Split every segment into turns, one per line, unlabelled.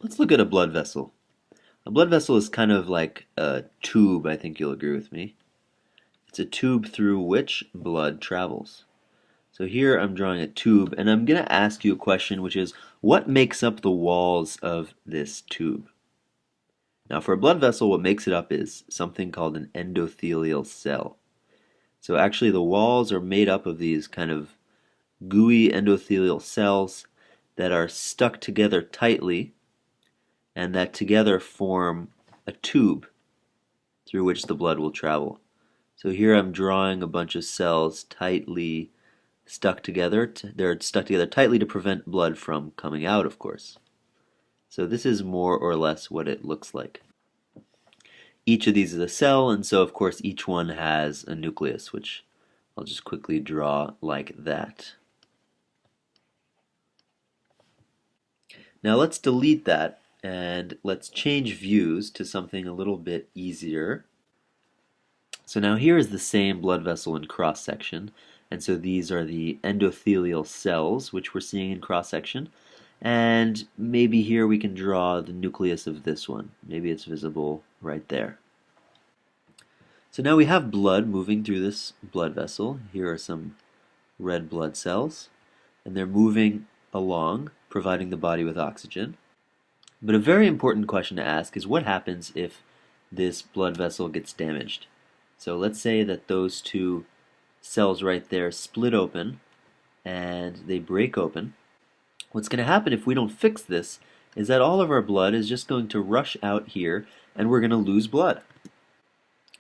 Let's look at a blood vessel. A blood vessel is kind of like a tube, I think you'll agree with me. It's a tube through which blood travels. So here I'm drawing a tube, and I'm going to ask you a question, which is, what makes up the walls of this tube? Now, for a blood vessel, what makes it up is something called an endothelial cell. So actually, the walls are made up of these kind of gooey endothelial cells that are stuck together tightly and that together form a tube through which the blood will travel. So here I'm drawing a bunch of cells tightly stuck together. They're stuck together tightly to prevent blood from coming out, of course. So this is more or less what it looks like. Each of these is a cell, and so of course each one has a nucleus, which I'll just quickly draw like that. Now let's delete that and let's change views to something a little bit easier. So now here is the same blood vessel in cross-section, and so these are the endothelial cells which we're seeing in cross-section, and maybe here we can draw the nucleus of this one. Maybe it's visible right there. So now we have blood moving through this blood vessel. Here are some red blood cells, and they're moving along, providing the body with oxygen. But a very important question to ask is what happens if this blood vessel gets damaged? So let's say that those two cells right there split open and they break open. What's going to happen if we don't fix this is that all of our blood is just going to rush out here and we're going to lose blood.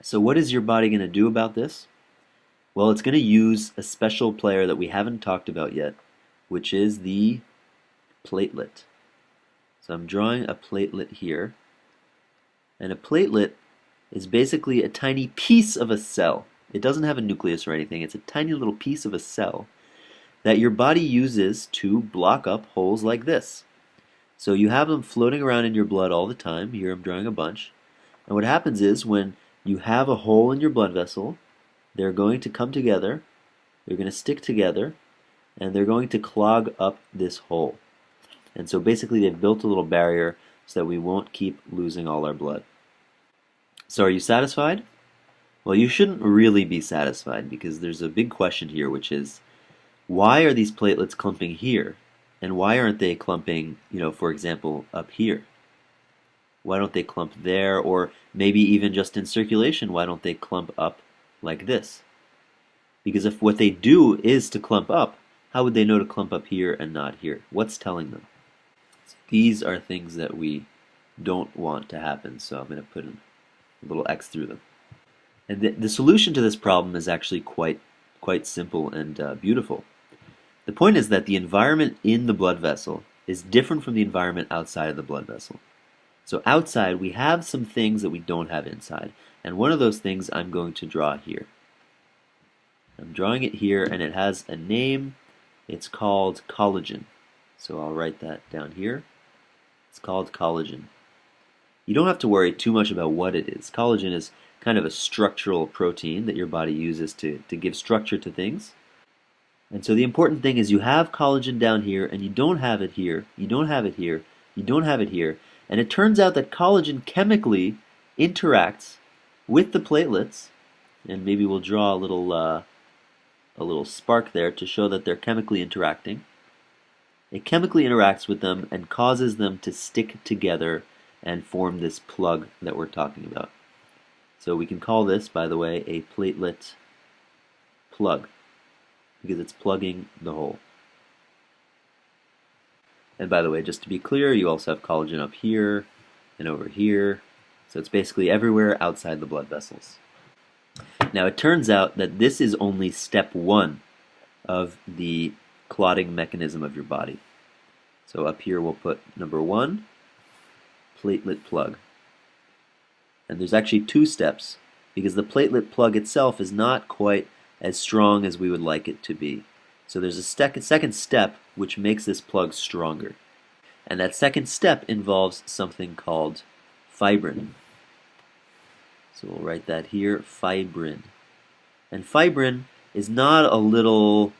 So what is your body going to do about this? Well, it's going to use a special player that we haven't talked about yet, which is the platelet. So I'm drawing a platelet here, and a platelet is basically a tiny piece of a cell. It doesn't have a nucleus or anything. It's a tiny little piece of a cell that your body uses to block up holes like this. So you have them floating around in your blood all the time. Here I'm drawing a bunch. And what happens is when you have a hole in your blood vessel, they're going to come together, they're going to stick together, and they're going to clog up this hole. And so basically they've built a little barrier so that we won't keep losing all our blood. So are you satisfied? Well, you shouldn't really be satisfied because there's a big question here, which is why are these platelets clumping here? And why aren't they clumping, for example, up here? Why don't they clump there? Or maybe even just in circulation, why don't they clump up like this? Because if what they do is to clump up, how would they know to clump up here and not here? What's telling them? These are things that we don't want to happen, so I'm going to put a little X through them. And the solution to this problem is actually quite simple and beautiful. The point is that the environment in the blood vessel is different from the environment outside of the blood vessel. So outside we have some things that we don't have inside, and one of those things I'm going to draw here. I'm drawing it here and it has a name. It's called collagen. So I'll write that down here. It's called collagen. You don't have to worry too much about what it is. Collagen is kind of a structural protein that your body uses to give structure to things. And so the important thing is you have collagen down here and you don't have it here, you don't have it here, you don't have it here. And it turns out that collagen chemically interacts with the platelets, and maybe we'll draw a little spark there to show that they're chemically interacting. It chemically interacts with them and causes them to stick together and form this plug that we're talking about. So we can call this, by the way, a platelet plug because it's plugging the hole. And by the way, just to be clear, you also have collagen up here and over here. So it's basically everywhere outside the blood vessels. Now it turns out that this is only step one of the clotting mechanism of your body. So up here we'll put number 1, platelet plug. And there's actually 2 steps because the platelet plug itself is not quite as strong as we would like it to be. So there's a second step which makes this plug stronger. And that second step involves something called fibrin. So we'll write that here, fibrin. And fibrin is not a little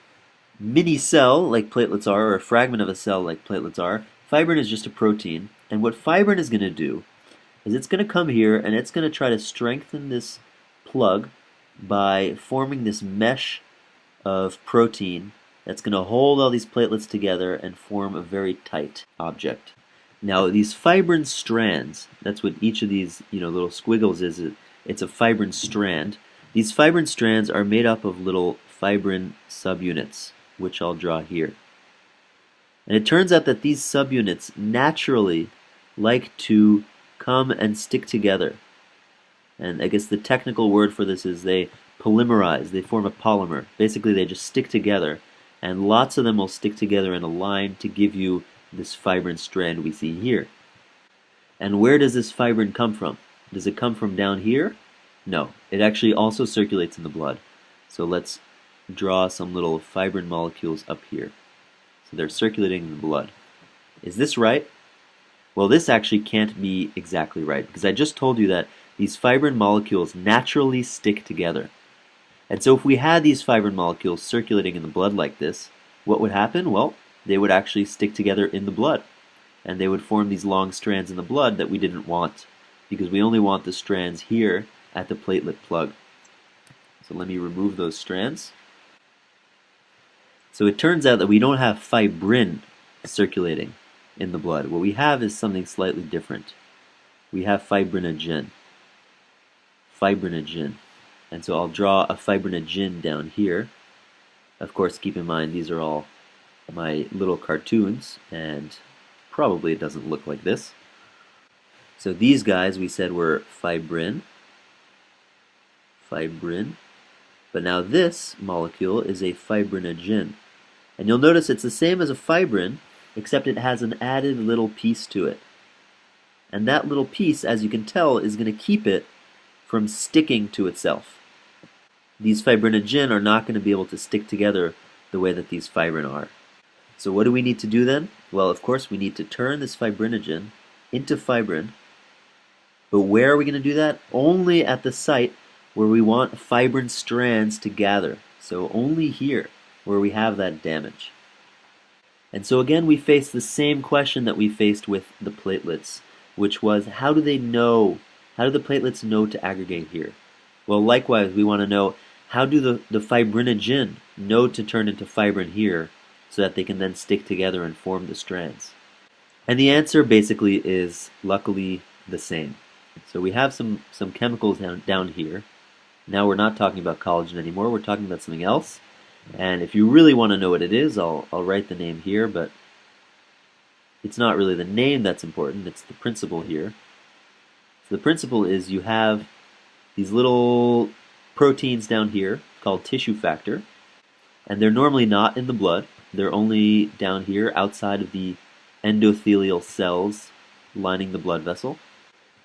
mini cell like platelets are, or a fragment of a cell like platelets are. Fibrin is just a protein, And what fibrin is going to do is it's going to come here and it's going to try to strengthen this plug by forming this mesh of protein that's going to hold all these platelets together and form a very tight object. Now these fibrin strands, that's what each of these little squiggles is, it's a fibrin strand. These fibrin strands are made up of little fibrin subunits, which I'll draw here. And it turns out that these subunits naturally like to come and stick together. And I guess the technical word for this is they polymerize, they form a polymer. Basically they just stick together, and lots of them will stick together in a line to give you this fibrin strand we see here. And where does this fibrin come from? Does it come from down here? No, it actually also circulates in the blood. So let's draw some little fibrin molecules up here. So they're circulating in the blood. Is this right? Well, this actually can't be exactly right, because I just told you that these fibrin molecules naturally stick together. And so if we had these fibrin molecules circulating in the blood like this, what would happen? Well, they would actually stick together in the blood, and they would form these long strands in the blood that we didn't want, because we only want the strands here at the platelet plug. So let me remove those strands. So it turns out that we don't have fibrin circulating in the blood. What we have is something slightly different. We have fibrinogen. Fibrinogen. And so I'll draw a fibrinogen down here. Of course, keep in mind these are all my little cartoons, and probably it doesn't look like this. So these guys we said were fibrin. Fibrin. But now this molecule is a fibrinogen. And you'll notice it's the same as a fibrin, except it has an added little piece to it. And that little piece, as you can tell, is going to keep it from sticking to itself. These fibrinogen are not going to be able to stick together the way that these fibrin are. So what do we need to do then? Well, of course, we need to turn this fibrinogen into fibrin. But where are we going to do that? Only at the site where we want fibrin strands to gather. So only here, where we have that damage. And so again, we face the same question that we faced with the platelets, which was, how do the platelets know to aggregate here? Well, likewise, we want to know, how do the fibrinogen know to turn into fibrin here so that they can then stick together and form the strands? And the answer basically is, luckily, the same. So we have some chemicals down here. Now we're not talking about collagen anymore, we're talking about something else. And if you really want to know what it is, I'll write the name here, but it's not really the name that's important, it's the principle here. So the principle is you have these little proteins down here called tissue factor, and they're normally not in the blood. They're only down here outside of the endothelial cells lining the blood vessel.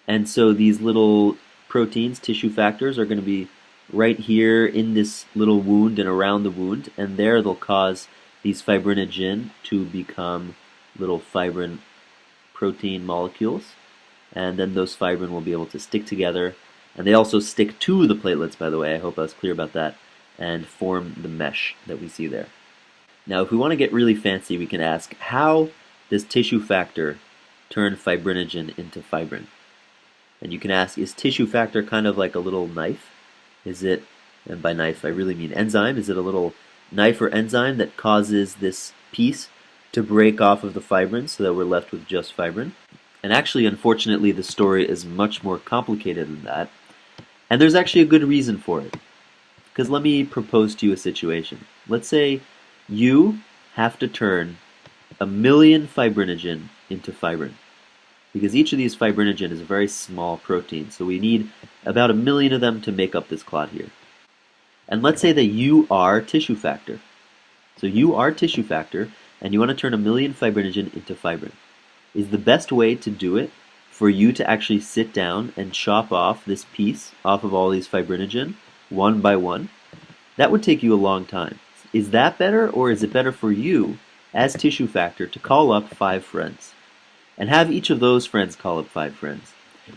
And so these little proteins, tissue factors, are going to be right here in this little wound and around the wound, and there they'll cause these fibrinogen to become little fibrin protein molecules, and then those fibrin will be able to stick together, and they also stick to the platelets, by the way. I hope I was clear about that, and form the mesh that we see there. Now if we want to get really fancy, we can ask, how does tissue factor turn fibrinogen into fibrin? And you can ask, is tissue factor kind of like a little knife? Is it, and by knife I really mean enzyme, is it a little knife or enzyme that causes this piece to break off of the fibrin so that we're left with just fibrin? And actually, unfortunately, the story is much more complicated than that. And there's actually a good reason for it. Because let me propose to you a situation. Let's say you have to turn 1,000,000 fibrinogen into fibrin. Because each of these fibrinogen is a very small protein, so we need about 1,000,000 of them to make up this clot here. And let's say that you are tissue factor. So you are tissue factor, and you want to turn 1,000,000 fibrinogen into fibrin. Is the best way to do it for you to actually sit down and chop off this piece off of all these fibrinogen, one by one? That would take you a long time. Is that better, or is it better for you, as tissue factor, to call up 5 friends? And have each of those friends call up 5 friends.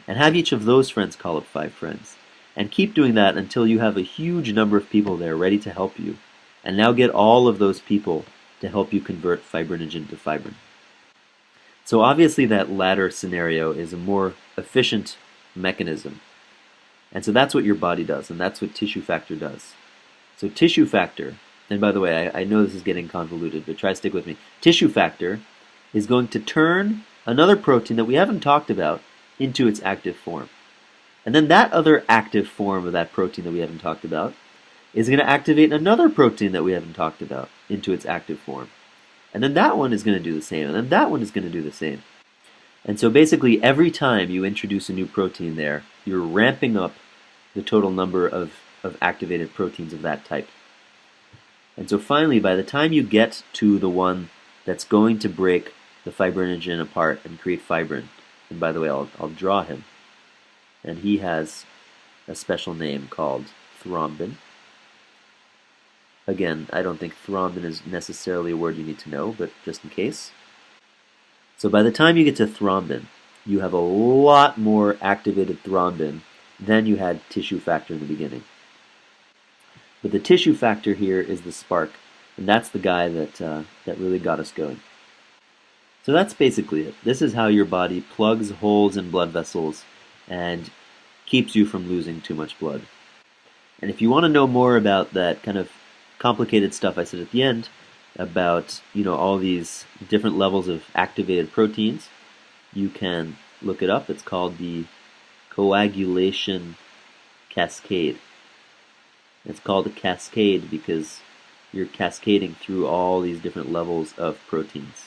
And have each of those friends call up 5 friends. And keep doing that until you have a huge number of people there ready to help you. And now get all of those people to help you convert fibrinogen to fibrin. So obviously that latter scenario is a more efficient mechanism. And so that's what your body does, and that's what tissue factor does. So tissue factor, and by the way, I know this is getting convoluted, but try to stick with me. Tissue factor is going to turn another protein that we haven't talked about into its active form. And then that other active form of that protein that we haven't talked about is going to activate another protein that we haven't talked about into its active form. And then that one is going to do the same, and then that one is going to do the same. And so basically every time you introduce a new protein there, you're ramping up the total number of activated proteins of that type. And so finally, by the time you get to the one that's going to break the fibrinogen apart and create fibrin, and by the way, I'll draw him, and he has a special name called thrombin. Again, I don't think thrombin is necessarily a word you need to know, but just in case. So by the time you get to thrombin, you have a lot more activated thrombin than you had tissue factor in the beginning. But the tissue factor here is the spark, and that's the guy that really got us going. So that's basically it. This is how your body plugs holes in blood vessels and keeps you from losing too much blood. And if you want to know more about that kind of complicated stuff I said at the end, about all these different levels of activated proteins, you can look it up. It's called the coagulation cascade. It's called a cascade because you're cascading through all these different levels of proteins.